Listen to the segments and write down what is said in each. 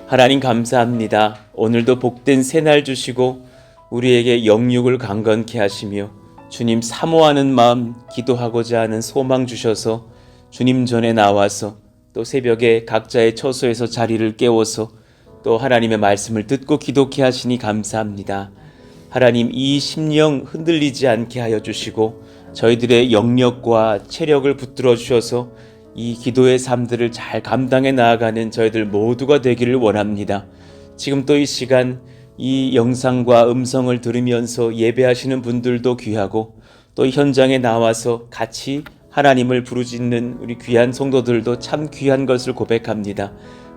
하나님 감사합니다. 오늘도 복된 새날 주시고 우리에게 영육을 강건케 하시며 주님 사모하는 마음, 기도하고자 하는 소망 주셔서 주님 전에 나와서 또 새벽에 각자의 처소에서 자리를 깨워서 또 하나님의 말씀을 듣고 기도케 하시니 감사합니다. 하나님, 이 심령 흔들리지 않게 하여 주시고 저희들의 영역과 체력을 붙들어 주셔서 이 기도의 삶들을 잘 감당해 나아가는 저희들 모두가 되기를 원합니다. 지금 또 이 시간 이 영상과 음성을 들으면서 예배하시는 분들도 귀하고 또 현장에 나와서 같이 하나님을 부르짖는 우리 귀한 성도들도 참 귀한 것을 고백합니다.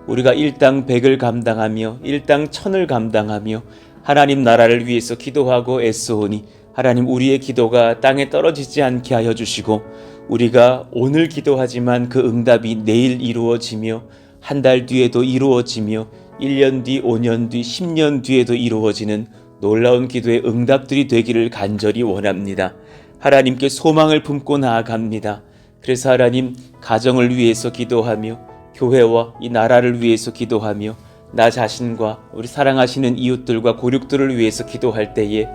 우리가 일당 백을 감당하며 일당 천을 감당하며 하나님 나라를 위해서 기도하고 애쓰오니 하나님, 우리의 기도가 땅에 떨어지지 않게 하여 주시고 우리가 오늘 기도하지만 그 응답이 내일 이루어지며 한 달 뒤에도 이루어지며 1년 뒤, 5년 뒤, 10년 뒤에도 이루어지는 놀라운 기도의 응답들이 되기를 간절히 원합니다. 하나님께 소망을 품고 나아갑니다. 그래서 하나님, 가정을 위해서 기도하며 교회와 이 나라를 위해서 기도하며 나 자신과 우리 사랑하시는 이웃들과 고륙들을 위해서 기도할 때에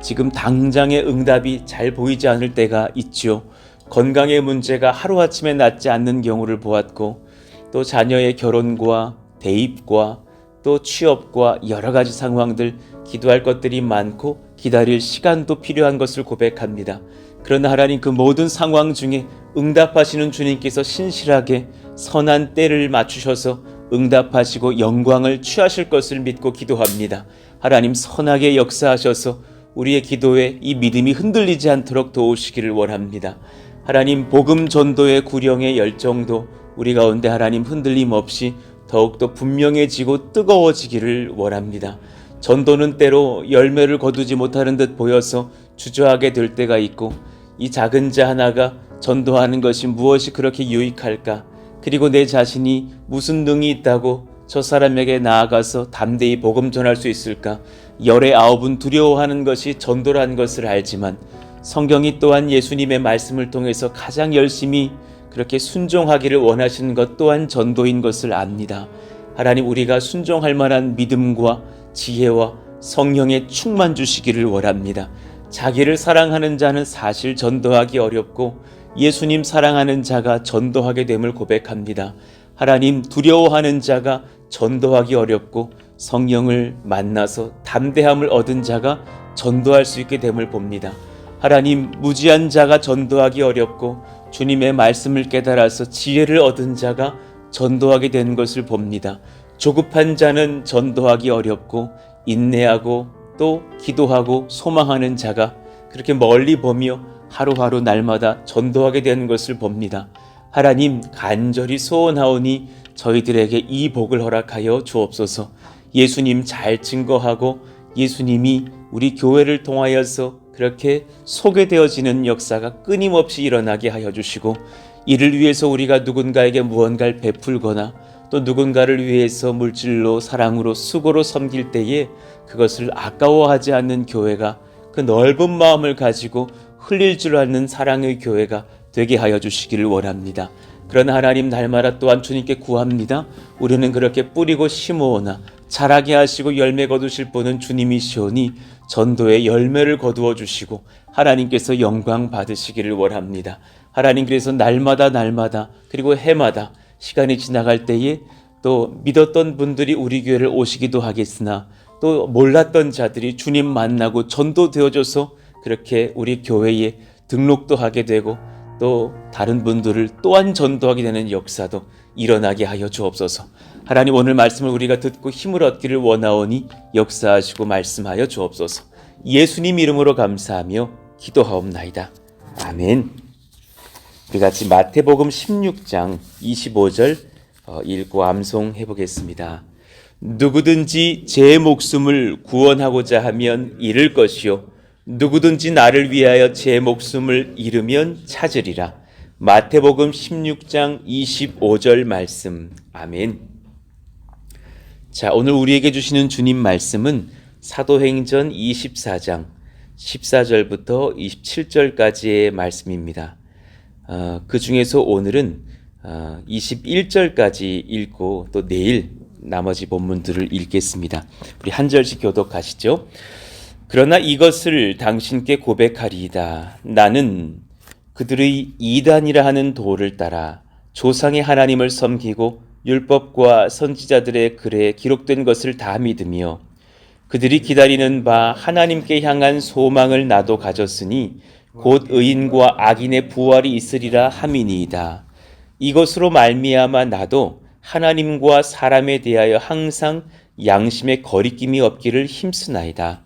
지금 당장의 응답이 잘 보이지 않을 때가 있죠. 건강의 문제가 하루아침에 낫지 않는 경우를 보았고 또 자녀의 결혼과 대입과 또 취업과 여러 가지 상황들, 기도할 것들이 많고 기다릴 시간도 필요한 것을 고백합니다. 그러나 하나님, 그 모든 상황 중에 응답하시는 주님께서 신실하게 선한 때를 맞추셔서 응답하시고 영광을 취하실 것을 믿고 기도합니다. 하나님, 선하게 역사하셔서 우리의 기도에 이 믿음이 흔들리지 않도록 도우시기를 원합니다. 하나님, 복음 전도의 구령의 열정도 우리 가운데 하나님 흔들림 없이 더욱더 분명해지고 뜨거워지기를 원합니다. 전도는 때로 열매를 거두지 못하는 듯 보여서 주저하게 될 때가 있고, 이 작은 자 하나가 전도하는 것이 무엇이 그렇게 유익할까? 그리고 내 자신이 무슨 능이 있다고 저 사람에게 나아가서 담대히 복음 전할 수 있을까? 열의 아홉은 두려워하는 것이 전도라는 것을 알지만 성경이 또한 예수님의 말씀을 통해서 가장 열심히 그렇게 순종하기를 원하시는 것 또한 전도인 것을 압니다. 하나님, 우리가 순종할 만한 믿음과 지혜와 성령의 충만 주시기를 원합니다. 자기를 사랑하는 자는 사실 전도하기 어렵고 예수님 사랑하는 자가 전도하게 됨을 고백합니다. 하나님, 두려워하는 자가 전도하기 어렵고 성령을 만나서 담대함을 얻은 자가 전도할 수 있게 됨을 봅니다. 하나님, 무지한 자가 전도하기 어렵고 주님의 말씀을 깨달아서 지혜를 얻은 자가 전도하게 된 것을 봅니다. 조급한 자는 전도하기 어렵고 인내하고 또 기도하고 소망하는 자가 그렇게 멀리 보며 하루하루 날마다 전도하게 되는 것을 봅니다. 하나님, 간절히 소원하오니 저희들에게 이 복을 허락하여 주옵소서. 예수님 잘 증거하고 예수님이 우리 교회를 통하여서 그렇게 소개되어지는 역사가 끊임없이 일어나게 하여 주시고, 이를 위해서 우리가 누군가에게 무언가를 베풀거나 또 누군가를 위해서 물질로 사랑으로 수고로 섬길 때에 그것을 아까워하지 않는 교회가, 그 넓은 마음을 가지고 흘릴 줄 아는 사랑의 교회가 되게 하여 주시기를 원합니다. 그러나 하나님, 날마다 또한 주님께 구합니다. 우리는 그렇게 뿌리고 심어오나 자라게 하시고 열매 거두실 분은 주님이시오니 전도의 열매를 거두어 주시고 하나님께서 영광 받으시기를 원합니다. 하나님, 그래서 날마다 그리고 해마다 시간이 지나갈 때에 또 믿었던 분들이 우리 교회를 오시기도 하겠으나 또 몰랐던 자들이 주님 만나고 전도되어져서 그렇게 우리 교회에 등록도 하게 되고 또 다른 분들을 또한 전도하게 되는 역사도 일어나게 하여 주옵소서. 하나님, 오늘 말씀을 우리가 듣고 힘을 얻기를 원하오니 역사하시고 말씀하여 주옵소서. 예수님 이름으로 감사하며 기도하옵나이다. 아멘. 우리 같이 마태복음 16장 25절 읽고 암송해 보겠습니다. 누구든지 제 목숨을 구원하고자 하면 잃을 것이요 누구든지 나를 위하여 제 목숨을 잃으면 찾으리라. 마태복음 16장 25절 말씀. 아멘. 자, 오늘 우리에게 주시는 주님 말씀은 사도행전 24장 14절부터 27절까지의 말씀입니다. 그 중에서 오늘은 21절까지 읽고 또 내일 나머지 본문들을 읽겠습니다. 우리 한 절씩 교독하시죠. 그러나 이것을 당신께 고백하리이다. 나는 그들의 이단이라 하는 도를 따라 조상의 하나님을 섬기고 율법과 선지자들의 글에 기록된 것을 다 믿으며 그들이 기다리는 바 하나님께 향한 소망을 나도 가졌으니 곧 의인과 악인의 부활이 있으리라 함이니이다. 이것으로 말미암아 나도 하나님과 사람에 대하여 항상 양심의 거리낌이 없기를 힘쓰나이다.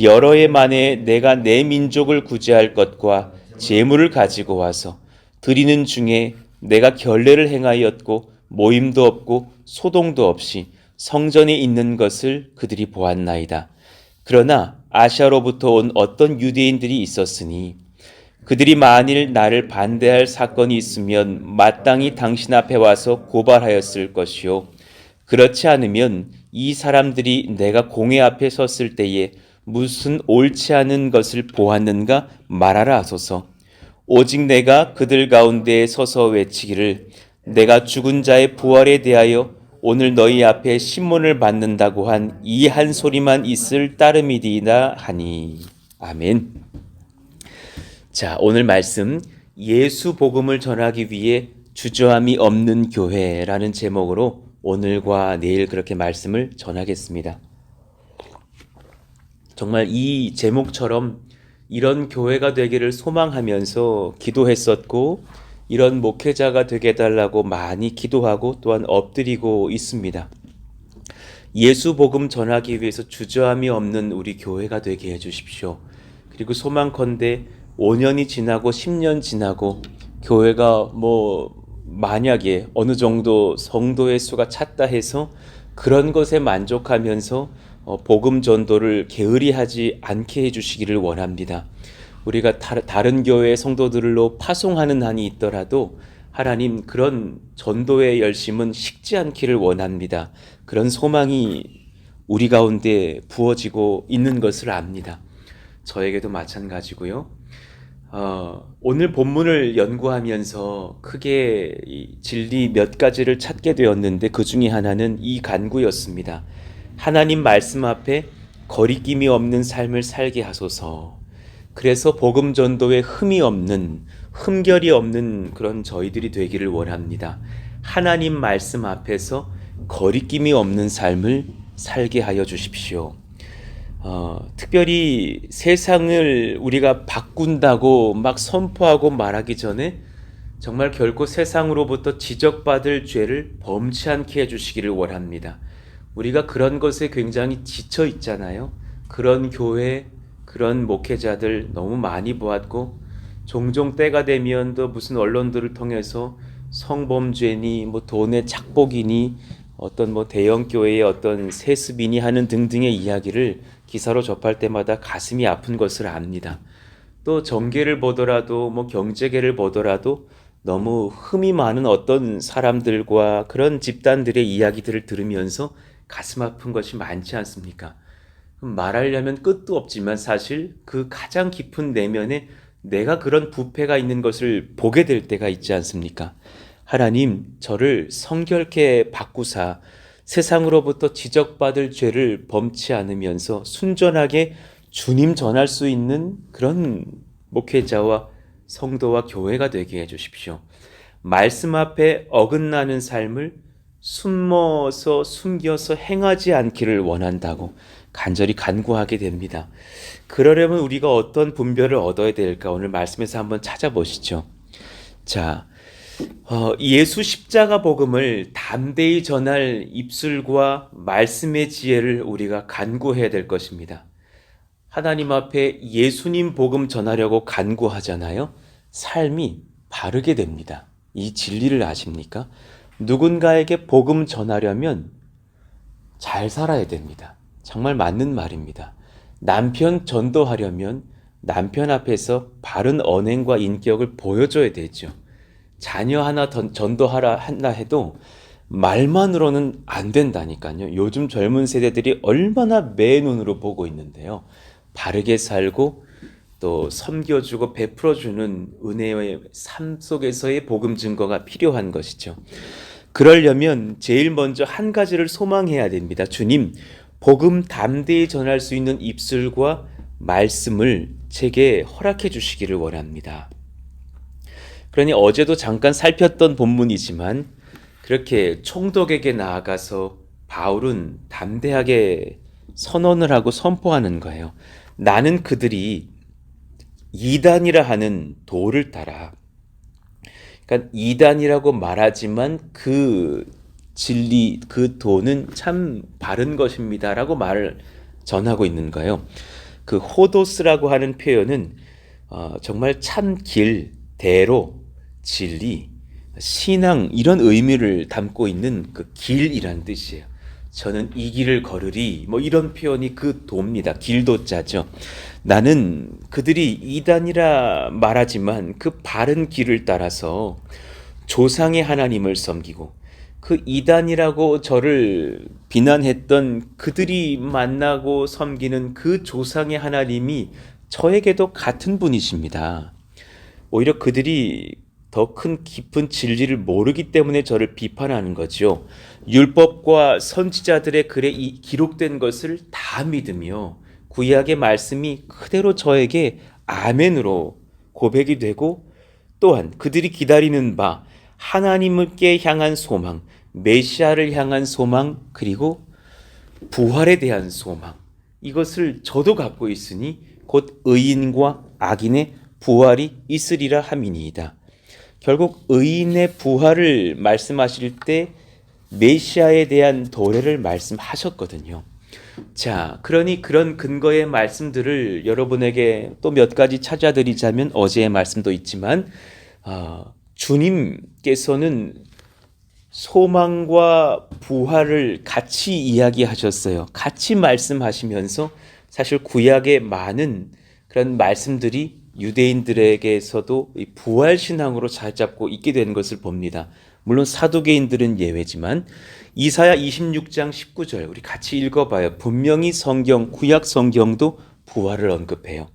여러 해 만에 내가 내 민족을 구제할 것과 재물을 가지고 와서 드리는 중에 내가 결례를 행하였고 모임도 없고 소동도 없이 성전에 있는 것을 그들이 보았나이다. 그러나 아시아로부터 온 어떤 유대인들이 있었으니 그들이 만일 나를 반대할 사건이 있으면 마땅히 당신 앞에 와서 고발하였을 것이요. 그렇지 않으면 이 사람들이 내가 공회 앞에 섰을 때에 무슨 옳지 않은 것을 보았는가 말하라 하소서. 오직 내가 그들 가운데에 서서 외치기를 내가 죽은 자의 부활에 대하여 오늘 너희 앞에 신문을 받는다고 한 이 한 소리만 있을 따름이디이다 하니. 아멘. 자, 오늘 말씀 예수 복음을 전하기 위해 주저함이 없는 교회라는 제목으로 오늘과 내일 그렇게 말씀을 전하겠습니다. 정말 이 제목처럼 이런 교회가 되기를 소망하면서 기도했었고 이런 목회자가 되게 해달라고 많이 기도하고 또한 엎드리고 있습니다. 예수 복음 전하기 위해서 주저함이 없는 우리 교회가 되게 해주십시오. 그리고 소망컨대 5년이 지나고 10년 지나고 교회가 만약에 어느 정도 성도의 수가 찼다 해서 그런 것에 만족하면서 복음 전도를 게으리하지 않게 해주시기를 원합니다. 우리가 다른 교회의 성도들로 파송하는 한이 있더라도 하나님 그런 전도의 열심은 식지 않기를 원합니다. 그런 소망이 우리 가운데 부어지고 있는 것을 압니다. 저에게도 마찬가지고요. 오늘 본문을 연구하면서 크게 진리 몇 가지를 찾게 되었는데 그 중에 하나는 이 간구였습니다. 하나님 말씀 앞에 거리낌이 없는 삶을 살게 하소서. 그래서 복음 전도에 흠결이 없는 그런 저희들이 되기를 원합니다. 하나님 말씀 앞에서 거리낌이 없는 삶을 살게 하여 주십시오. 특별히 세상을 우리가 바꾼다고 막 선포하고 말하기 전에 정말 결코 세상으로부터 지적받을 죄를 범치 않게 해주시기를 원합니다. 우리가 그런 것에 굉장히 지쳐 있잖아요. 그런 교회, 그런 목회자들 너무 많이 보았고 종종 때가 되면 또 무슨 언론들을 통해서 성범죄니 돈의 착복이니 어떤 대형 교회의 어떤 세습이니 하는 등등의 이야기를 기사로 접할 때마다 가슴이 아픈 것을 압니다. 또 정계를 보더라도 경제계를 보더라도 너무 흠이 많은 어떤 사람들과 그런 집단들의 이야기들을 들으면서 가슴 아픈 것이 많지 않습니까? 말하려면 끝도 없지만 사실 그 가장 깊은 내면에 내가 그런 부패가 있는 것을 보게 될 때가 있지 않습니까? 하나님, 저를 성결케 바꾸사 세상으로부터 지적받을 죄를 범치 않으면서 순전하게 주님 전할 수 있는 그런 목회자와 성도와 교회가 되게 해주십시오. 말씀 앞에 어긋나는 삶을 숨겨서 행하지 않기를 원한다고 간절히 간구하게 됩니다. 그러려면 우리가 어떤 분별을 얻어야 될까 오늘 말씀에서 한번 찾아보시죠. 자, 예수 십자가 복음을 담대히 전할 입술과 말씀의 지혜를 우리가 간구해야 될 것입니다. 하나님 앞에 예수님 복음 전하려고 간구하잖아요. 삶이 바르게 됩니다. 이 진리를 아십니까? 누군가에게 복음 전하려면 잘 살아야 됩니다. 정말 맞는 말입니다. 남편 전도하려면 남편 앞에서 바른 언행과 인격을 보여줘야 되죠. 자녀 하나 전도하라 한다 해도 말만으로는 안 된다니까요. 요즘 젊은 세대들이 얼마나 매 눈으로 보고 있는데요. 바르게 살고 또 섬겨주고 베풀어주는 은혜의 삶 속에서의 복음 증거가 필요한 것이죠. 그러려면 제일 먼저 한 가지를 소망해야 됩니다. 주님, 복음 담대히 전할 수 있는 입술과 말씀을 제게 허락해 주시기를 원합니다. 그러니 어제도 잠깐 살폈던 본문이지만 그렇게 총독에게 나아가서 바울은 담대하게 선언을 하고 선포하는 거예요. 나는 그들이 이단이라 하는 도를 따라, 그러니까 이단이라고 말하지만 그 진리, 그 도는 참 바른 것입니다라고 말을 전하고 있는 거예요. 그 호도스라고 하는 표현은 정말 참 길, 대로, 진리, 신앙 이런 의미를 담고 있는 그 길이란 뜻이에요. 저는 이 길을 걸으리 뭐 이런 표현이 그 도입니다. 길도자죠. 나는 그들이 이단이라 말하지만 그 바른 길을 따라서 조상의 하나님을 섬기고 그 이단이라고 저를 비난했던 그들이 만나고 섬기는 그 조상의 하나님이 저에게도 같은 분이십니다. 오히려 그들이 더 큰 깊은 진리를 모르기 때문에 저를 비판하는 거죠. 율법과 선지자들의 글에 기록된 것을 다 믿으며 구약의 말씀이 그대로 저에게 아멘으로 고백이 되고 또한 그들이 기다리는 바 하나님께 향한 소망, 메시아를 향한 소망, 그리고 부활에 대한 소망, 이것을 저도 갖고 있으니 곧 의인과 악인의 부활이 있으리라 함이니이다. 결국 의인의 부활을 말씀하실 때 메시아에 대한 도래를 말씀하셨거든요. 자, 그러니 그런 근거의 말씀들을 여러분에게 또 몇 가지 찾아드리자면 어제의 말씀도 있지만 주님께서는 소망과 부활을 같이 이야기하셨어요. 같이 말씀하시면서 사실 구약의 많은 그런 말씀들이 유대인들에게서도 이 부활 신앙으로 잘 잡고 있게 되는 것을 봅니다. 물론 사두개인들은 예외지만 이사야 26장 19절 우리 같이 읽어봐요. 분명히 성경, 구약 성경도 부활을 언급해요.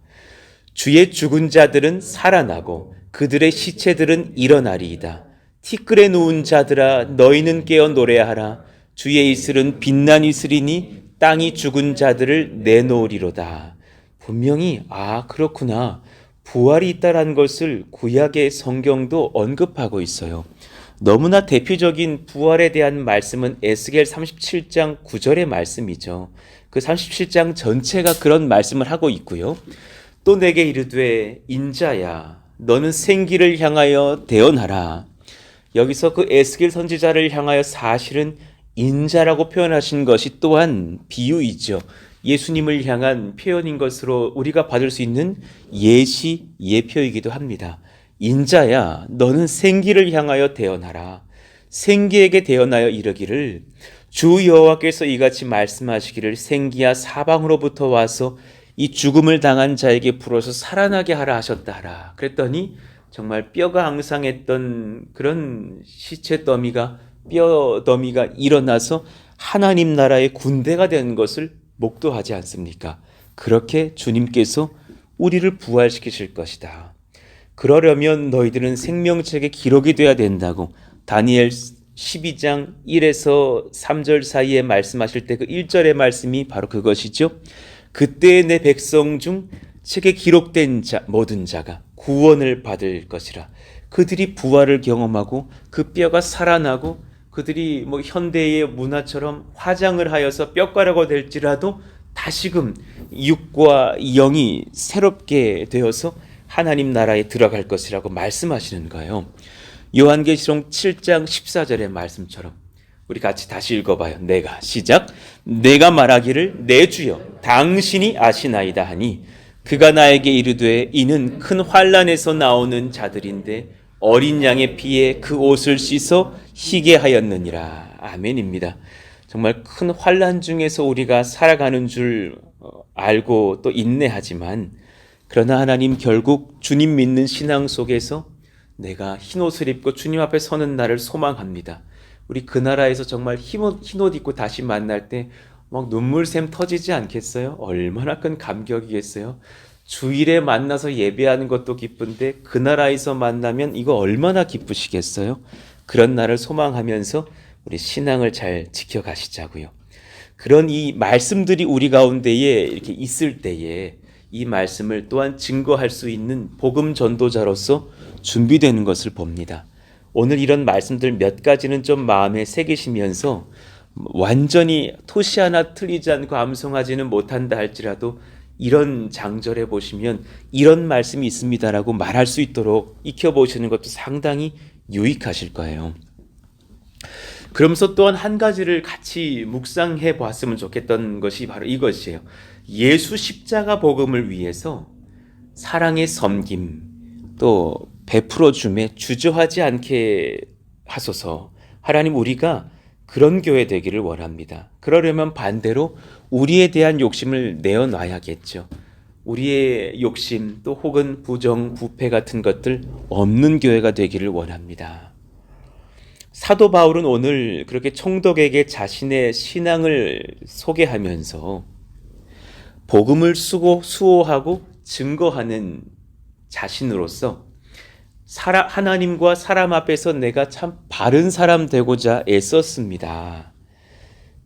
주의 죽은 자들은 살아나고 그들의 시체들은 일어나리이다. 티끌에 누운 자들아 너희는 깨어 노래하라. 주의 이슬은 빛난 이슬이니 땅이 죽은 자들을 내놓으리로다. 분명히 그렇구나. 부활이 있다라는 것을 구약의 성경도 언급하고 있어요. 너무나 대표적인 부활에 대한 말씀은 에스겔 37장 9절의 말씀이죠. 그 37장 전체가 그런 말씀을 하고 있고요. 또 내게 이르되 인자야 너는 생기를 향하여 대언하라. 여기서 그 에스겔 선지자를 향하여 사실은 인자라고 표현하신 것이 또한 비유이죠. 예수님을 향한 표현인 것으로 우리가 받을 수 있는 예시, 예표이기도 합니다. 인자야, 너는 생기를 향하여 대언하라. 생기에게 대언하여 이르기를 주 여호와께서 이같이 말씀하시기를 생기야 사방으로부터 와서 이 죽음을 당한 자에게 불어서 살아나게 하라 하셨다 하라. 그랬더니 정말 뼈가 앙상했던 그런 시체 더미가 뼈 더미가 일어나서 하나님 나라의 군대가 된 것을 목도하지 않습니까? 그렇게 주님께서 우리를 부활시키실 것이다. 그러려면 너희들은 생명책에 기록이 돼야 된다고 다니엘 12장 1에서 3절 사이에 말씀하실 때 그 1절의 말씀이 바로 그것이죠. 그때 내 백성 중 책에 기록된 자 모든 자가 구원을 받을 것이라. 그들이 부활을 경험하고 그 뼈가 살아나고 그들이 현대의 문화처럼 화장을 하여서 뼈가루가 될지라도 다시금 육과 영이 새롭게 되어서 하나님 나라에 들어갈 것이라고 말씀하시는 거예요. 요한계시록 7장 14절의 말씀처럼 우리 같이 다시 읽어봐요. 내가 말하기를 내 주여 당신이 아시나이다 하니 그가 나에게 이르되 이는 큰 환난에서 나오는 자들인데 어린 양의 피에 그 옷을 씻어 희게 하였느니라. 아멘입니다. 정말 큰 환난 중에서 우리가 살아가는 줄 알고 또 인내하지만 그러나 하나님 결국 주님 믿는 신앙 속에서 내가 흰옷을 입고 주님 앞에 서는 날을 소망합니다. 우리 그 나라에서 정말 흰옷 입고 다시 만날 때 막 눈물샘 터지지 않겠어요? 얼마나 큰 감격이겠어요? 주일에 만나서 예배하는 것도 기쁜데 그 나라에서 만나면 이거 얼마나 기쁘시겠어요? 그런 날을 소망하면서 우리 신앙을 잘 지켜가시자고요. 그런 이 말씀들이 우리 가운데에 이렇게 있을 때에 이 말씀을 또한 증거할 수 있는 복음 전도자로서 준비되는 것을 봅니다. 오늘 이런 말씀들 몇 가지는 좀 마음에 새기시면서 완전히 토시 하나 틀리지 않고 암송하지는 못한다 할지라도 이런 장절에 보시면 이런 말씀이 있습니다라고 말할 수 있도록 익혀보시는 것도 상당히 유익하실 거예요. 그러면서 또한 한 가지를 같이 묵상해 보았으면 좋겠던 것이 바로 이것이에요. 예수 십자가 복음을 위해서 사랑의 섬김 또 베풀어 줌에 주저하지 않게 하소서. 하나님, 우리가 그런 교회 되기를 원합니다. 그러려면 반대로 우리에 대한 욕심을 내어놔야겠죠. 우리의 욕심 또 혹은 부정, 부패 같은 것들 없는 교회가 되기를 원합니다. 사도 바울은 오늘 그렇게 총독에게 자신의 신앙을 소개하면서 복음을 수호하고 증거하는 자신으로서 하나님과 사람 앞에서 내가 참 바른 사람 되고자 애썼습니다.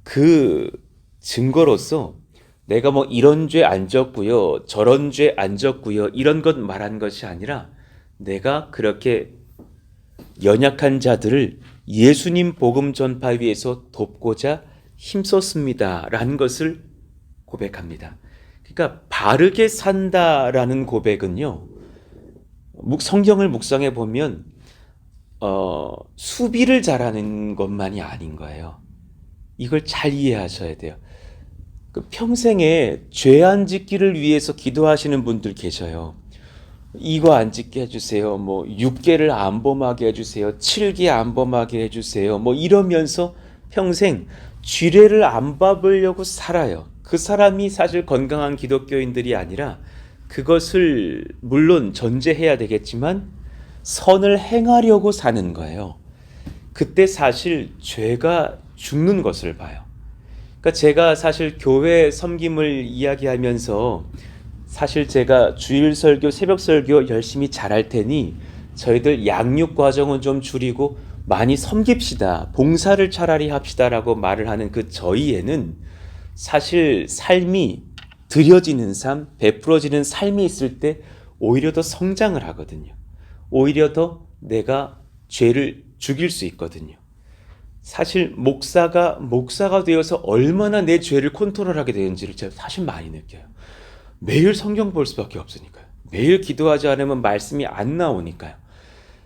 그 증거로서 내가 뭐 이런 죄 안 졌고요, 저런 죄 안 졌고요, 이런 것 말한 것이 아니라 내가 그렇게 연약한 자들을 예수님 복음 전파 위해서 돕고자 힘썼습니다 라는 것을 고백합니다. 그러니까 바르게 산다라는 고백은요, 성경을 묵상해 보면 수비를 잘하는 것만이 아닌 거예요. 이걸 잘 이해하셔야 돼요. 평생에 죄 안 짓기를 위해서 기도하시는 분들 계셔요. 이거 안 짓게 해주세요. 뭐 6개를 안 범하게 해주세요. 7개 안 범하게 해주세요. 뭐 이러면서 평생 쥐레를 안 밟으려고 살아요. 그 사람이 사실 건강한 기독교인들이 아니라 그것을 물론 전제해야 되겠지만 선을 행하려고 사는 거예요. 그때 사실 죄가 죽는 것을 봐요. 그러니까 제가 사실 교회 섬김을 이야기하면서 사실 제가 주일 설교, 새벽 설교 열심히 잘할 테니 저희들 양육 과정은 좀 줄이고 많이 섬깁시다. 봉사를 차라리 합시다라고 말을 하는 그 저희에는 사실 삶이 드려지는 삶, 베풀어지는 삶이 있을 때 오히려 더 성장을 하거든요. 오히려 더 내가 죄를 죽일 수 있거든요. 사실 목사가 되어서 얼마나 내 죄를 컨트롤하게 되는지를 제가 사실 많이 느껴요. 매일 성경 볼 수밖에 없으니까요. 매일 기도하지 않으면 말씀이 안 나오니까요.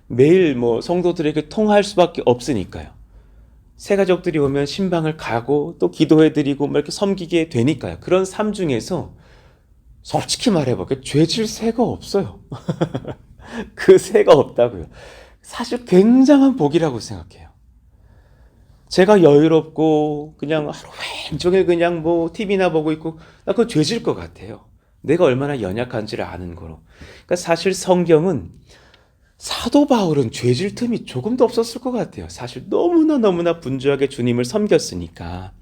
매일 성도들에게 통화할 수밖에 없으니까요. 새 가족들이 오면 신방을 가고 또 기도해드리고 이렇게 섬기게 되니까요. 그런 삶 중에서 솔직히 말해볼게요. 죄질 새가 없어요. 그 새가 없다고요. 사실 굉장한 복이라고 생각해요. 제가 여유롭고 그냥 하루 종일 그냥 TV나 보고 있고 나 그거 죄질 것 같아요. 내가 얼마나 연약한지를 아는 거로. 그러니까 사실 성경은 사도 바울은 죄질 틈이 조금도 없었을 것 같아요. 사실 너무나 분주하게 주님을 섬겼으니까.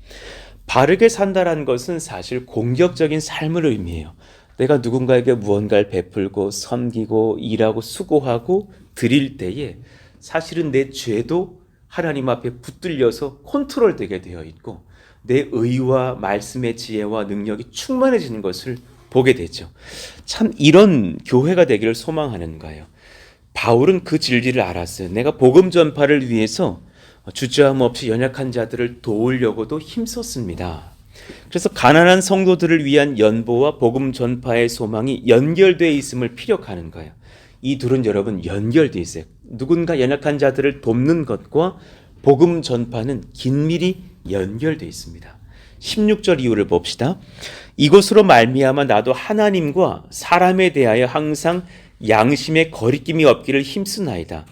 바르게 산다라는 것은 사실 공격적인 삶을 의미해요. 내가 누군가에게 무언가를 베풀고 섬기고 일하고 수고하고 드릴 때에 사실은 내 죄도 하나님 앞에 붙들려서 컨트롤되게 되어 있고 내 의와 말씀의 지혜와 능력이 충만해지는 것을 보게 되죠. 참 이런 교회가 되기를 소망하는 거예요. 바울은 그 진리를 알았어요. 내가 복음 전파를 위해서 주저함 없이 연약한 자들을 도우려고도 힘썼습니다. 그래서 가난한 성도들을 위한 연보와 복음 전파의 소망이 연결되어 있음을 피력하는 거예요. 이 둘은 여러분 연결되어 있어요. 누군가 연약한 자들을 돕는 것과 복음 전파는 긴밀히 연결되어 있습니다. 16절 이유를 봅시다. 이것으로 말미암아 나도 하나님과 사람에 대하여 항상 양심의 거리낌이 없기를 힘쓰나이다.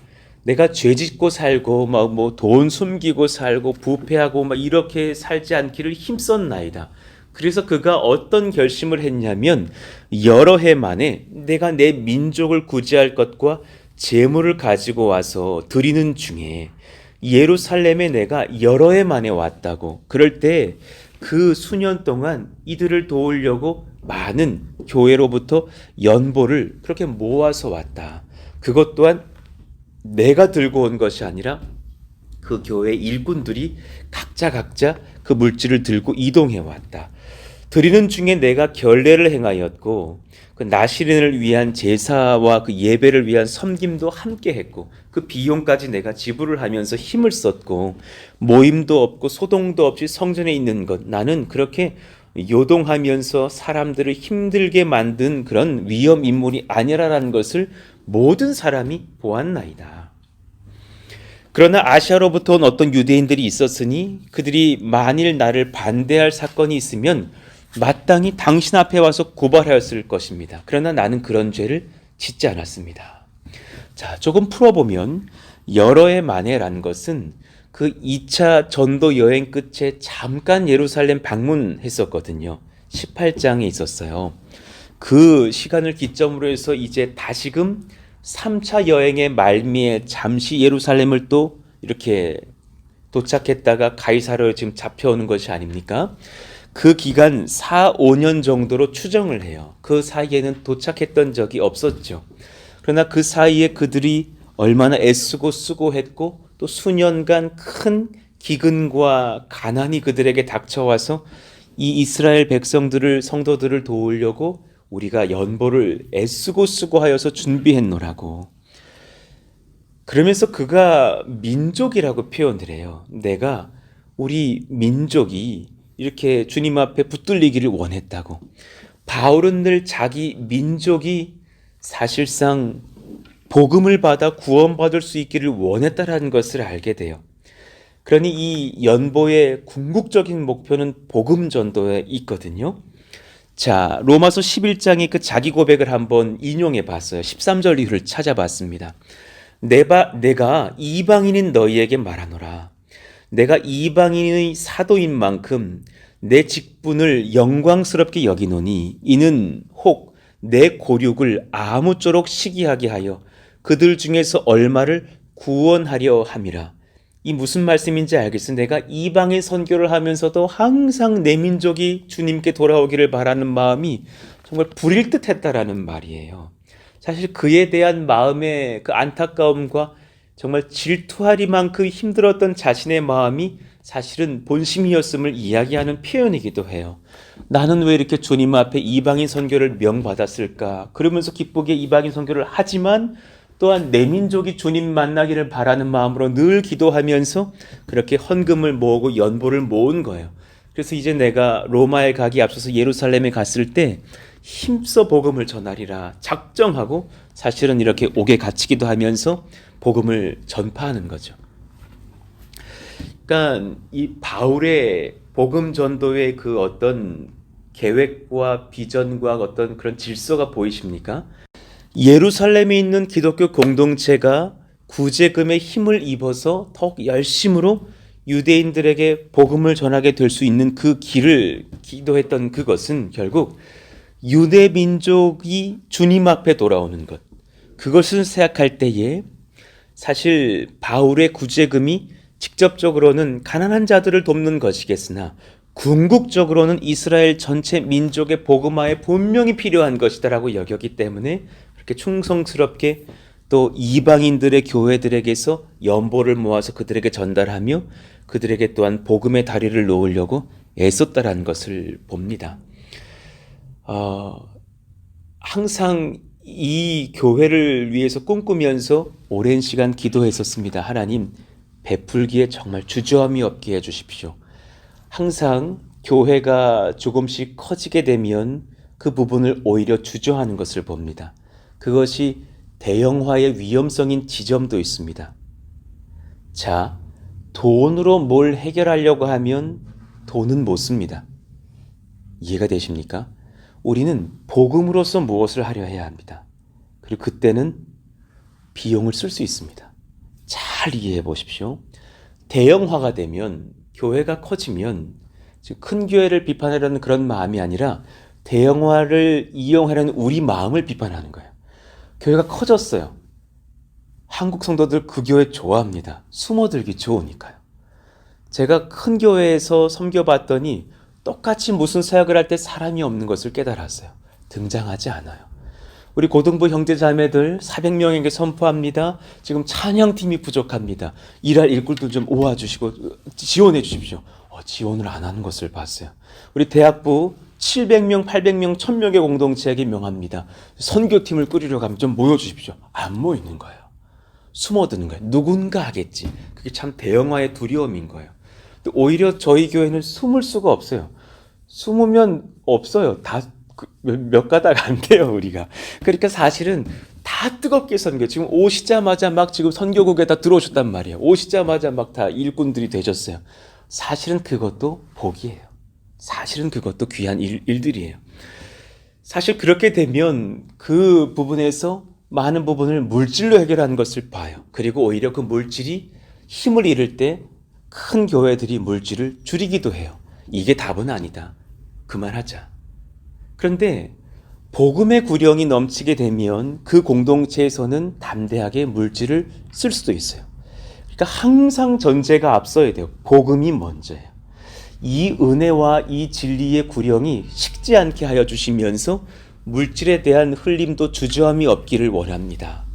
내가 죄짓고 살고 돈 숨기고 살고 부패하고 이렇게 살지 않기를 힘썼나이다. 그래서 그가 어떤 결심을 했냐면 여러 해 만에 내가 내 민족을 구제할 것과 재물을 가지고 와서 드리는 중에 예루살렘에 내가 여러 해 만에 왔다고. 그럴 때 그 수년 동안 이들을 도우려고 많은 교회로부터 연보를 그렇게 모아서 왔다. 그것 또한 내가 들고 온 것이 아니라 그 교회 일꾼들이 각자 그 물질을 들고 이동해 왔다. 드리는 중에 내가 결례를 행하였고 그 나시린을 위한 제사와 그 예배를 위한 섬김도 함께 했고 그 비용까지 내가 지불을 하면서 힘을 썼고 모임도 없고 소동도 없이 성전에 있는 것 나는 그렇게 요동하면서 사람들을 힘들게 만든 그런 위험 인물이 아니라라는 것을 모든 사람이 보았나이다. 그러나 아시아로부터 온 어떤 유대인들이 있었으니 그들이 만일 나를 반대할 사건이 있으면 마땅히 당신 앞에 와서 고발하였을 것입니다. 그러나 나는 그런 죄를 짓지 않았습니다. 자, 조금 풀어보면 여러 해 만에라는 것은 그 2차 전도 여행 끝에 잠깐 예루살렘 방문했었거든요. 18장에 있었어요. 그 시간을 기점으로 해서 이제 다시금 3차 여행의 말미에 잠시 예루살렘을 또 이렇게 도착했다가 가이사르에 지금 잡혀오는 것이 아닙니까? 그 기간 4, 5년 정도로 추정을 해요. 그 사이에는 도착했던 적이 없었죠. 그러나 그 사이에 그들이 얼마나 애쓰고 수고했고 또 수년간 큰 기근과 가난이 그들에게 닥쳐와서 이 이스라엘 백성들을 성도들을 도우려고 우리가 연보를 애쓰고 수고하여서 준비했노라고. 그러면서 그가 민족이라고 표현을 해요. 내가 우리 민족이 이렇게 주님 앞에 붙들리기를 원했다고. 바울은 늘 자기 민족이 사실상 복음을 받아 구원받을 수 있기를 원했다라는 것을 알게 돼요. 그러니 이 연보의 궁극적인 목표는 복음 전도에 있거든요. 자, 로마서 11장의 그 자기 고백을 한번 인용해 봤어요. 13절 이후를 찾아봤습니다. 내가 이방인인 너희에게 말하노라. 내가 이방인의 사도인 만큼 내 직분을 영광스럽게 여기노니 이는 혹 내 고륙을 아무쪼록 시기하게 하여 그들 중에서 얼마를 구원하려 함이라. 이 무슨 말씀인지 알겠어요. 내가 이방의 선교를 하면서도 항상 내 민족이 주님께 돌아오기를 바라는 마음이 정말 불일 듯했다라는 말이에요. 사실 그에 대한 마음의 그 안타까움과 정말 질투하리만큼 힘들었던 자신의 마음이 사실은 본심이었음을 이야기하는 표현이기도 해요. 나는 왜 이렇게 주님 앞에 이방인 선교를 명받았을까? 그러면서 기쁘게 이방인 선교를 하지만 또한 내 민족이 주님 만나기를 바라는 마음으로 늘 기도하면서 그렇게 헌금을 모으고 연보를 모은 거예요. 그래서 이제 내가 로마에 가기 앞서서 예루살렘에 갔을 때 힘써 복음을 전하리라 작정하고 사실은 이렇게 옥에 갇히기도 하면서 복음을 전파하는 거죠. 그러니까 이 바울의 복음 전도의 그 어떤 계획과 비전과 어떤 그런 질서가 보이십니까? 예루살렘에 있는 기독교 공동체가 구제금의 힘을 입어서 더욱 열심으로 유대인들에게 복음을 전하게 될 수 있는 그 길을 기도했던 그것은 결국 유대 민족이 주님 앞에 돌아오는 것. 그것을 생각할 때에 사실 바울의 구제금이 직접적으로는 가난한 자들을 돕는 것이겠으나 궁극적으로는 이스라엘 전체 민족의 복음화에 분명히 필요한 것이다라고 여겼기 때문에 그렇게 충성스럽게 또 이방인들의 교회들에게서 연보를 모아서 그들에게 전달하며 그들에게 또한 복음의 다리를 놓으려고 애썼다라는 것을 봅니다. 항상 이 교회를 위해서 꿈꾸면서 오랜 시간 기도했었습니다. 하나님, 베풀기에 정말 주저함이 없게 해주십시오. 항상 교회가 조금씩 커지게 되면 그 부분을 오히려 주저하는 것을 봅니다. 그것이 대형화의 위험성인 지점도 있습니다. 자, 돈으로 뭘 해결하려고 하면 돈은 못 씁니다. 이해가 되십니까? 우리는 복음으로서 무엇을 하려 해야 합니다. 그리고 그때는 비용을 쓸 수 있습니다. 잘 이해해 보십시오. 대형화가 되면 교회가 커지면 큰 교회를 비판하려는 그런 마음이 아니라 대형화를 이용하려는 우리 마음을 비판하는 거예요. 교회가 커졌어요. 한국 성도들 그 교회 좋아합니다. 숨어들기 좋으니까요. 제가 큰 교회에서 섬겨봤더니 똑같이 무슨 사역을 할 때 사람이 없는 것을 깨달았어요. 등장하지 않아요. 우리 고등부 형제자매들 400명에게 선포합니다. 지금 찬양팀이 부족합니다. 일할 일꾼들 좀 모아주시고 지원해 주십시오. 지원을 안 하는 것을 봤어요. 우리 대학부 700명, 800명, 1000명의 공동체에게 명합니다. 선교팀을 꾸리려고 하면 좀 모여주십시오. 안 모이는 거예요. 숨어드는 거예요. 누군가 하겠지. 그게 참 대형화의 두려움인 거예요. 오히려 저희 교회는 숨을 수가 없어요. 숨으면 없어요. 다 몇 가닥 안 돼요, 우리가. 그러니까 사실은 다 뜨겁게 선교. 지금 오시자마자 막 지금 선교국에 다 들어오셨단 말이에요. 오시자마자 막 다 일꾼들이 되셨어요. 사실은 그것도 복이에요. 사실은 그것도 귀한 일들이에요. 사실 그렇게 되면 그 부분에서 많은 부분을 물질로 해결하는 것을 봐요. 그리고 오히려 그 물질이 힘을 잃을 때 큰 교회들이 물질을 줄이기도 해요. 이게 답은 아니다. 그만하자. 그런데 복음의 구령이 넘치게 되면 그 공동체에서는 담대하게 물질을 쓸 수도 있어요. 그러니까 항상 전제가 앞서야 돼요. 복음이 먼저예요. 이 은혜와 이 진리의 구령이 식지 않게 하여 주시면서 물질에 대한 흘림도 주저함이 없기를 원합니다.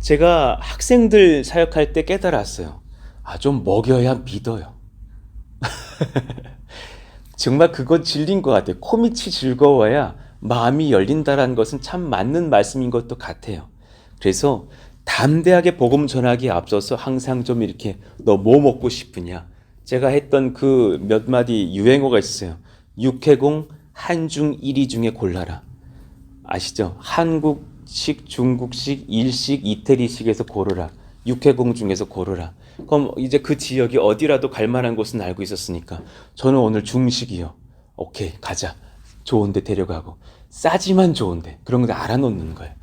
제가 학생들 사역할 때 깨달았어요. 좀 먹여야 믿어요. 정말 그건 진리인 것 같아요. 코밑이 즐거워야 마음이 열린다는 것은 참 맞는 말씀인 것도 같아요. 그래서 담대하게 복음 전하기에 앞서서 항상 좀 이렇게 너 뭐 먹고 싶으냐? 제가 했던 그 몇 마디 유행어가 있어요. 육해공 한중 일이 중에 골라라. 아시죠? 한국식, 중국식, 일식, 이태리식에서 고르라. 육해공 중에서 고르라. 그럼 이제 그 지역이 어디라도 갈 만한 곳은 알고 있었으니까 저는 오늘 중식이요. 오케이, 가자. 좋은 데 데려가고 싸지만 좋은데 그런 거 알아놓는 거예요.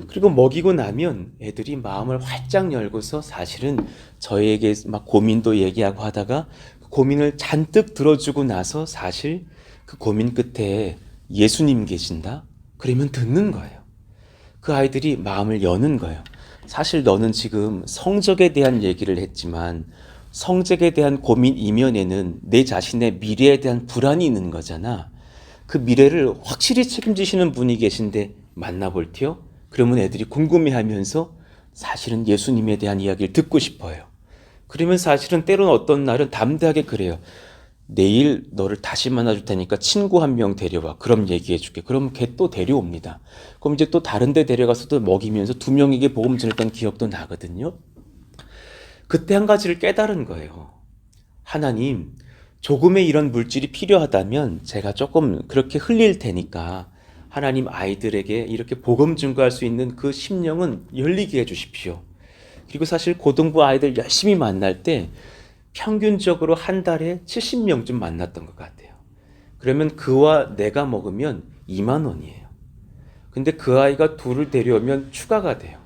그리고 먹이고 나면 애들이 마음을 활짝 열고서 사실은 저에게 막 고민도 얘기하고 하다가 고민을 잔뜩 들어주고 나서 사실 그 고민 끝에 예수님 계신다? 그러면 듣는 거예요. 그 아이들이 마음을 여는 거예요. 사실 너는 지금 성적에 대한 얘기를 했지만 성적에 대한 고민 이면에는 내 자신의 미래에 대한 불안이 있는 거잖아. 그 미래를 확실히 책임지시는 분이 계신데 만나볼티요? 그러면 애들이 궁금해하면서 사실은 예수님에 대한 이야기를 듣고 싶어요. 그러면 사실은 때로는 어떤 날은 담대하게 그래요. 내일 너를 다시 만나줄 테니까 친구 한 명 데려와. 그럼 얘기해 줄게. 그럼 걔 또 데려옵니다. 그럼 이제 또 다른 데 데려가서도 먹이면서 2명에게 복음 전했던 기억도 나거든요. 그때 한 가지를 깨달은 거예요. 하나님, 조금의 이런 물질이 필요하다면 제가 조금 그렇게 흘릴 테니까 하나님 아이들에게 이렇게 복음 증거할 수 있는 그 심령은 열리게 해주십시오. 그리고 사실 고등부 아이들 열심히 만날 때 평균적으로 한 달에 70명쯤 만났던 것 같아요. 그러면 그와 내가 먹으면 2만 원이에요. 근데 그 아이가 둘을 데려오면 추가가 돼요.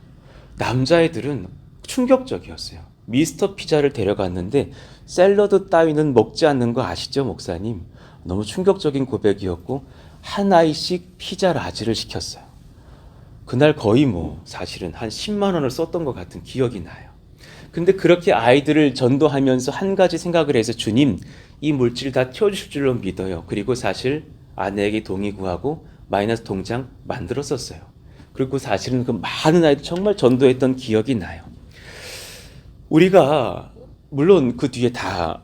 남자애들은 충격적이었어요. 미스터 피자를 데려갔는데 샐러드 따위는 먹지 않는 거 아시죠, 목사님? 너무 충격적인 고백이었고 한 아이씩 피자 라지를 시켰어요. 그날 거의 사실은 한 10만 원을 썼던 것 같은 기억이 나요. 근데 그렇게 아이들을 전도하면서 한 가지 생각을 해서 주님, 이 물질 다 채워주실 줄로 믿어요. 그리고 사실 아내에게 동의 구하고 마이너스 통장 만들었었어요. 그리고 사실은 그 많은 아이들 정말 전도했던 기억이 나요. 우리가 물론 그 뒤에 다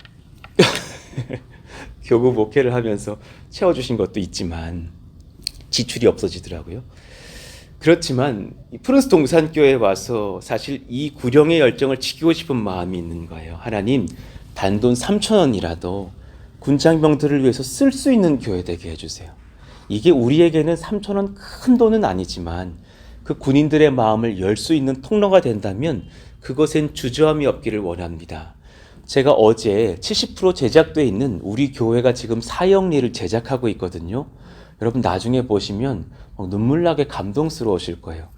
교구 목회를 하면서 채워주신 것도 있지만 지출이 없어지더라고요. 그렇지만 프른스 동산교회에 와서 사실 이 구령의 열정을 지키고 싶은 마음이 있는 거예요. 하나님, 단돈 3,000원이라도 군장병들을 위해서 쓸 수 있는 교회 되게 해주세요. 이게 우리에게는 3,000원 큰 돈은 아니지만 그 군인들의 마음을 열 수 있는 통로가 된다면 그것엔 주저함이 없기를 원합니다. 제가 어제 70% 제작되어 있는 우리 교회가 지금 사형리를 제작하고 있거든요. 여러분 나중에 보시면 눈물 나게 감동스러우실 거예요.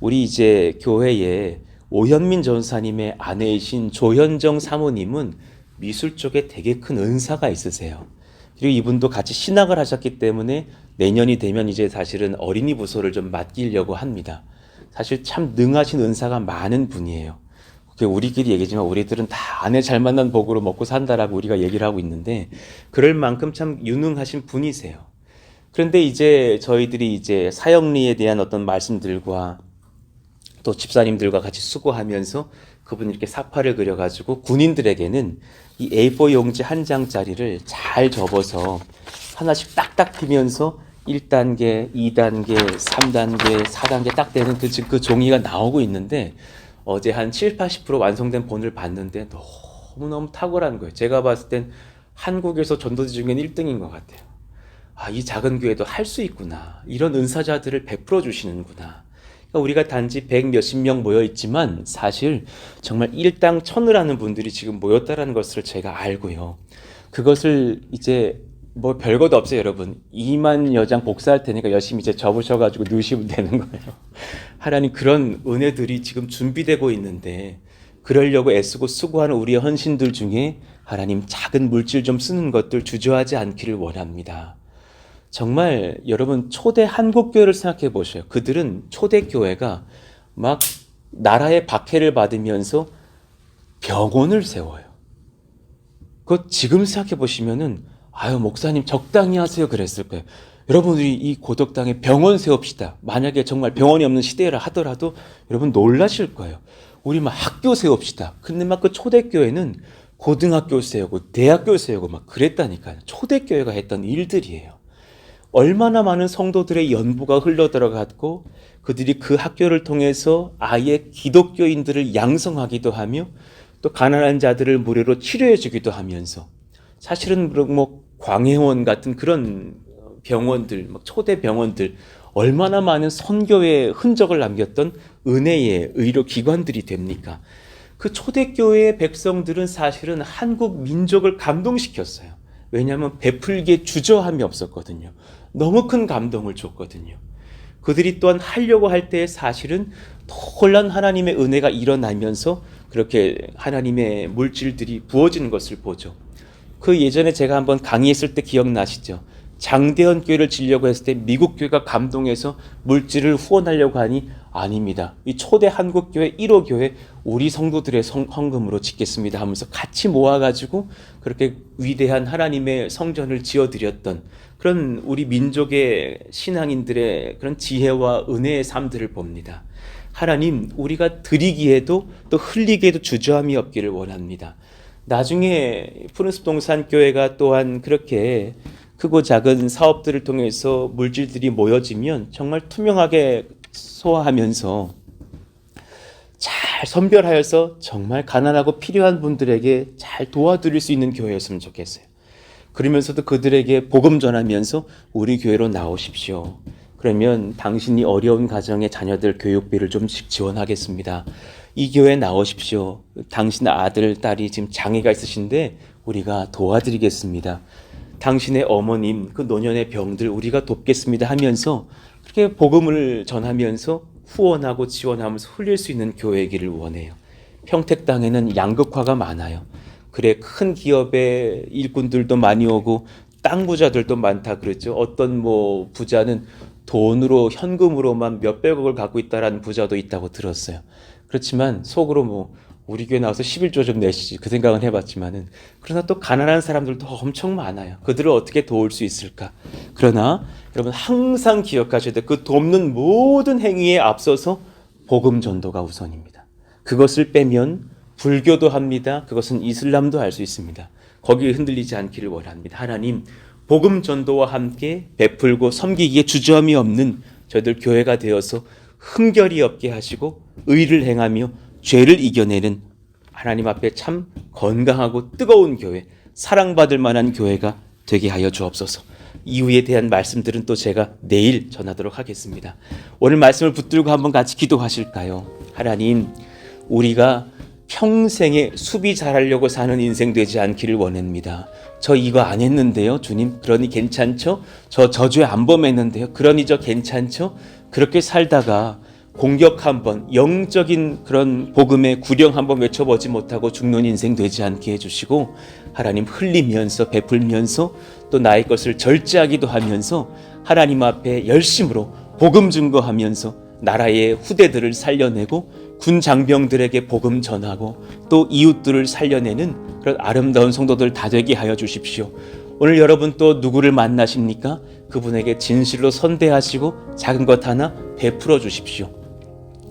우리 이제 교회에 오현민 전사님의 아내이신 조현정 사모님은 미술 쪽에 되게 큰 은사가 있으세요. 그리고 이분도 같이 신학을 하셨기 때문에 내년이 되면 이제 사실은 어린이 부서를 좀 맡기려고 합니다. 사실 참 능하신 은사가 많은 분이에요. 우리끼리 얘기지만 우리들은 다 아내 잘 만난 복으로 먹고 산다라고 우리가 얘기를 하고 있는데 그럴 만큼 참 유능하신 분이세요. 그런데 이제 저희들이 이제 사형리에 대한 어떤 말씀들과 또 집사님들과 같이 수고하면서 그분이 이렇게 사파를 그려가지고 군인들에게는 이 A4 용지 한 장짜리를 잘 접어서 하나씩 딱딱 피면서 1단계, 2단계, 3단계, 4단계 딱 되는 그 종이가 나오고 있는데 어제 한 7, 80% 완성된 본을 봤는데 너무너무 탁월한 거예요. 제가 봤을 땐 한국에서 전도지 중에는 1등인 것 같아요. 아, 이 작은 교회도 할 수 있구나. 이런 은사자들을 베풀어 주시는구나. 그러니까 우리가 단지 100 몇십 명 모여 있지만 사실 정말 일당 천을 하는 분들이 지금 모였다라는 것을 제가 알고요. 그것을 이제 뭐 별것도 없어요, 여러분. 2만 여장 복사할 테니까 열심히 이제 접으셔가지고 넣으시면 되는 거예요. 하나님 그런 은혜들이 지금 준비되고 있는데 그러려고 애쓰고 수고하는 우리의 헌신들 중에 하나님 작은 물질 좀 쓰는 것들 주저하지 않기를 원합니다. 정말 여러분 초대 한국교회를 생각해 보셔요. 그들은 초대교회가 막 나라의 박해를 받으면서 병원을 세워요. 그거 지금 생각해 보시면은 아유 목사님 적당히 하세요 그랬을 거예요. 여러분들이 이 고덕 땅에 병원 세웁시다. 만약에 정말 병원이 없는 시대라 하더라도 여러분 놀라실 거예요. 우리 막 학교 세웁시다. 근데 막 그 초대교회는 고등학교 세우고 대학교 세우고 막 그랬다니까요. 초대교회가 했던 일들이에요. 얼마나 많은 성도들의 연부가 흘러들어갔고 그들이 그 학교를 통해서 아예 기독교인들을 양성하기도 하며 또 가난한 자들을 무료로 치료해 주기도 하면서 사실은 뭐 광해원 같은 그런 병원들, 막 초대 병원들 얼마나 많은 선교의 흔적을 남겼던 은혜의 의료기관들이 됩니까? 그 초대교회의 백성들은 사실은 한국 민족을 감동시켰어요. 왜냐하면 베풀기에 주저함이 없었거든요. 너무 큰 감동을 줬거든요. 그들이 또한 하려고 할 때 사실은 놀란 하나님의 은혜가 일어나면서 그렇게 하나님의 물질들이 부어지는 것을 보죠. 그 예전에 제가 한번 강의했을 때 기억나시죠? 장대현 교회를 지려고 했을 때 미국 교회가 감동해서 물질을 후원하려고 하니 아닙니다. 이 초대 한국교회 1호 교회 우리 성도들의 헌금으로 짓겠습니다 하면서 같이 모아가지고 그렇게 위대한 하나님의 성전을 지어드렸던 그런 우리 민족의 신앙인들의 그런 지혜와 은혜의 삶들을 봅니다. 하나님 우리가 드리기에도 또 흘리기에도 주저함이 없기를 원합니다. 나중에 푸른숲 동산교회가 또한 그렇게 크고 작은 사업들을 통해서 물질들이 모여지면 정말 투명하게 소화하면서 잘 선별하여서 정말 가난하고 필요한 분들에게 잘 도와드릴 수 있는 교회였으면 좋겠어요. 그러면서도 그들에게 복음 전하면서 우리 교회로 나오십시오. 그러면 당신이 어려운 가정의 자녀들 교육비를 좀씩 지원하겠습니다. 이 교회에 나오십시오. 당신 아들, 딸이 지금 장애가 있으신데 우리가 도와드리겠습니다. 당신의 어머님, 그 노년의 병들 우리가 돕겠습니다 하면서 그렇게 복음을 전하면서 후원하고 지원하면서 흘릴 수 있는 교회이기를 원해요. 평택 땅에는 양극화가 많아요. 그래 큰 기업의 일꾼들도 많이 오고 땅 부자들도 많다 그랬죠. 어떤 뭐 부자는 돈으로 현금으로만 몇백억을 갖고 있다라는 부자도 있다고 들었어요. 그렇지만 속으로 뭐 우리 교회 나와서 11조 좀 내시지 그 생각은 해봤지만은 그러나 또 가난한 사람들도 엄청 많아요. 그들을 어떻게 도울 수 있을까? 그러나 여러분 항상 기억하셔야 돼요. 그 돕는 모든 행위에 앞서서 복음 전도가 우선입니다. 그것을 빼면 불교도 합니다. 그것은 이슬람도 할 수 있습니다. 거기에 흔들리지 않기를 원합니다. 하나님 복음 전도와 함께 베풀고 섬기기에 주저함이 없는 저희들 교회가 되어서 흠결이 없게 하시고 의를 행하며 죄를 이겨내는 하나님 앞에 참 건강하고 뜨거운 교회, 사랑받을 만한 교회가 되게 하여 주옵소서. 이후에 대한 말씀들은 또 제가 내일 전하도록 하겠습니다. 오늘 말씀을 붙들고 한번 같이 기도하실까요? 하나님, 우리가 평생에 수비 잘하려고 사는 인생 되지 않기를 원합니다. 저 이거 안 했는데요, 주님. 그러니 괜찮죠? 저 저주에 안 범했는데요. 그러니 저 괜찮죠? 그렇게 살다가 공격 한번 영적인 그런 복음의 구령 한번 외쳐보지 못하고 죽는 인생 되지 않게 해주시고 하나님 흘리면서 베풀면서 또 나의 것을 절제하기도 하면서 하나님 앞에 열심으로 복음 증거하면서 나라의 후대들을 살려내고 군 장병들에게 복음 전하고 또 이웃들을 살려내는 그런 아름다운 성도들 다 되게 하여 주십시오. 오늘 여러분 또 누구를 만나십니까? 그분에게 진실로 선대하시고 작은 것 하나 베풀어 주십시오.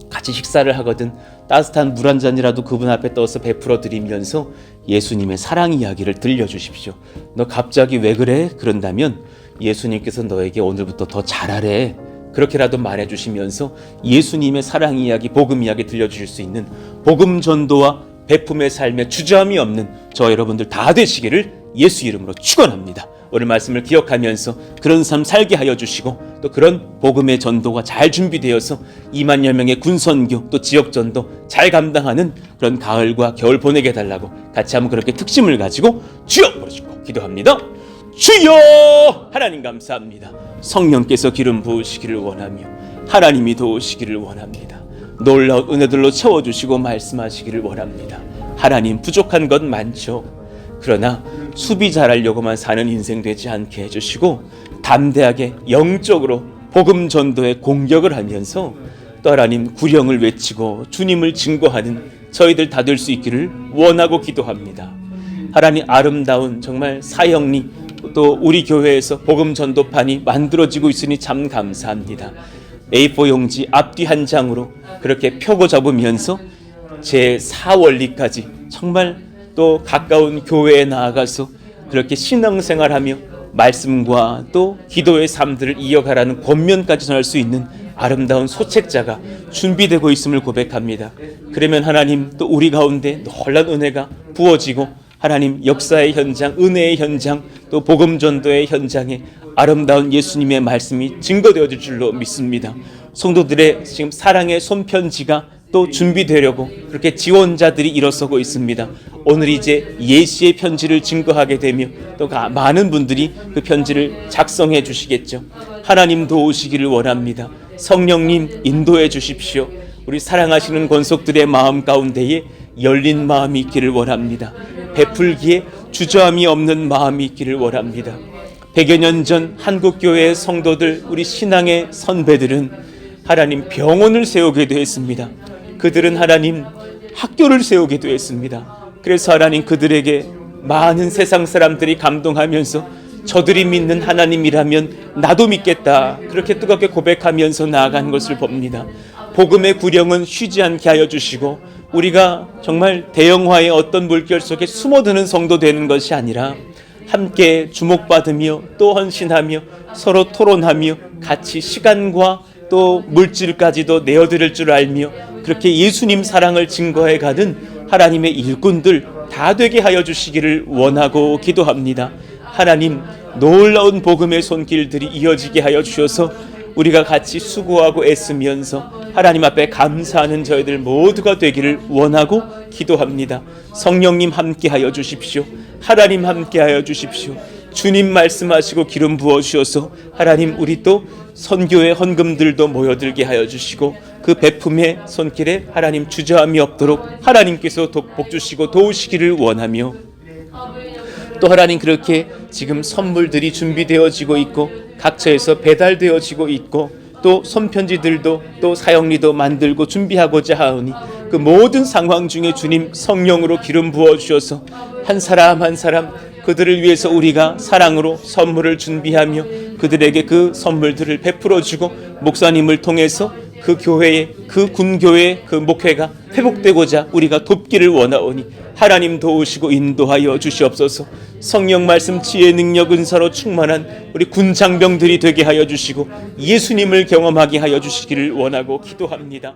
같이 식사를 하거든 따뜻한 물 한 잔이라도 그분 앞에 떠서 베풀어 드리면서 예수님의 사랑 이야기를 들려주십시오. 너 갑자기 왜 그래? 그런다면 예수님께서 너에게 오늘부터 더 잘하래, 그렇게라도 말해주시면서 예수님의 사랑 이야기, 복음 이야기 들려주실 수 있는 복음 전도와 베품의 삶에 주저함이 없는 저 여러분들 다 되시기를 예수 이름으로 축원합니다. 오늘 말씀을 기억하면서 그런 삶 살게 하여 주시고, 또 그런 복음의 전도가 잘 준비되어서 2만여 명의 군선교 또 지역전도 잘 감당하는 그런 가을과 겨울 보내게 해달라고 같이 한번 그렇게 특심을 가지고 주여 부르시고 기도합니다. 주여! 하나님 감사합니다. 성령께서 기름 부으시기를 원하며 하나님이 도우시기를 원합니다. 놀라운 은혜들로 채워주시고 말씀하시기를 원합니다. 하나님, 부족한 것 많죠. 그러나 수비 잘하려고만 사는 인생 되지 않게 해주시고 담대하게 영적으로 복음 전도에 공격을 하면서 또 하나님 구령을 외치고 주님을 증거하는 저희들 다 될 수 있기를 원하고 기도합니다. 하나님, 아름다운 정말 사형리 또 우리 교회에서 복음 전도판이 만들어지고 있으니 참 감사합니다. A4 용지 앞뒤 한 장으로 그렇게 펴고 잡으면서 제4원리까지 정말 또 가까운 교회에 나아가서 그렇게 신앙생활하며 말씀과 또 기도의 삶들을 이어가라는 권면까지 전할 수 있는 아름다운 소책자가 준비되고 있음을 고백합니다. 그러면 하나님, 또 우리 가운데 놀라운 은혜가 부어지고 하나님, 역사의 현장, 은혜의 현장, 또 복음 전도의 현장에 아름다운 예수님의 말씀이 증거되어질 줄로 믿습니다. 성도들의 지금 사랑의 손편지가 또 준비되려고 그렇게 지원자들이 일어서고 있습니다. 오늘 이제 예시의 편지를 증거하게 되며 또 많은 분들이 그 편지를 작성해 주시겠죠. 하나님 도우시기를 원합니다. 성령님 인도해 주십시오. 우리 사랑하시는 권속들의 마음 가운데에 열린 마음이 있기를 원합니다. 베풀기에 주저함이 없는 마음이 있기를 원합니다. 100여 년 전 한국교회의 성도들, 우리 신앙의 선배들은 하나님 병원을 세우게 되었습니다. 그들은 하나님 학교를 세우게 되었습니다. 그래서 하나님, 그들에게 많은 세상 사람들이 감동하면서 저들이 믿는 하나님이라면 나도 믿겠다, 그렇게 뜨겁게 고백하면서 나아간 것을 봅니다. 복음의 구령은 쉬지 않게 하여 주시고 우리가 정말 대형화의 어떤 물결 속에 숨어드는 성도 되는 것이 아니라 함께 주목받으며 또 헌신하며 서로 토론하며 같이 시간과 또 물질까지도 내어드릴 줄 알며 그렇게 예수님 사랑을 증거해 가는 하나님의 일꾼들 다 되게 하여 주시기를 원하고 기도합니다. 하나님, 놀라운 복음의 손길들이 이어지게 하여 주셔서 우리가 같이 수고하고 애쓰면서 하나님 앞에 감사하는 저희들 모두가 되기를 원하고 기도합니다. 성령님 함께하여 주십시오. 하나님 함께하여 주십시오. 주님 말씀하시고 기름 부어 주셔서 하나님, 우리 또 선교의 헌금들도 모여들게 하여 주시고 그 베품의 손길에 하나님 주저함이 없도록 하나님께서 복 주시고 도우시기를 원하며, 또 하나님, 그렇게 지금 선물들이 준비되어지고 있고 각처에서 배달되어지고 있고 또 손편지들도 또 사형리도 만들고 준비하고자 하오니 그 모든 상황 중에 주님 성령으로 기름 부어 주셔서 한 사람 한 사람 그들을 위해서 우리가 사랑으로 선물을 준비하며 그들에게 그 선물들을 베풀어 주고 목사님을 통해서 그 교회의, 그 군교회의 그 목회가 회복되고자 우리가 돕기를 원하오니 하나님 도우시고 인도하여 주시옵소서. 성령 말씀 지혜 능력 은사로 충만한 우리 군장병들이 되게 하여 주시고 예수님을 경험하게 하여 주시기를 원하고 기도합니다.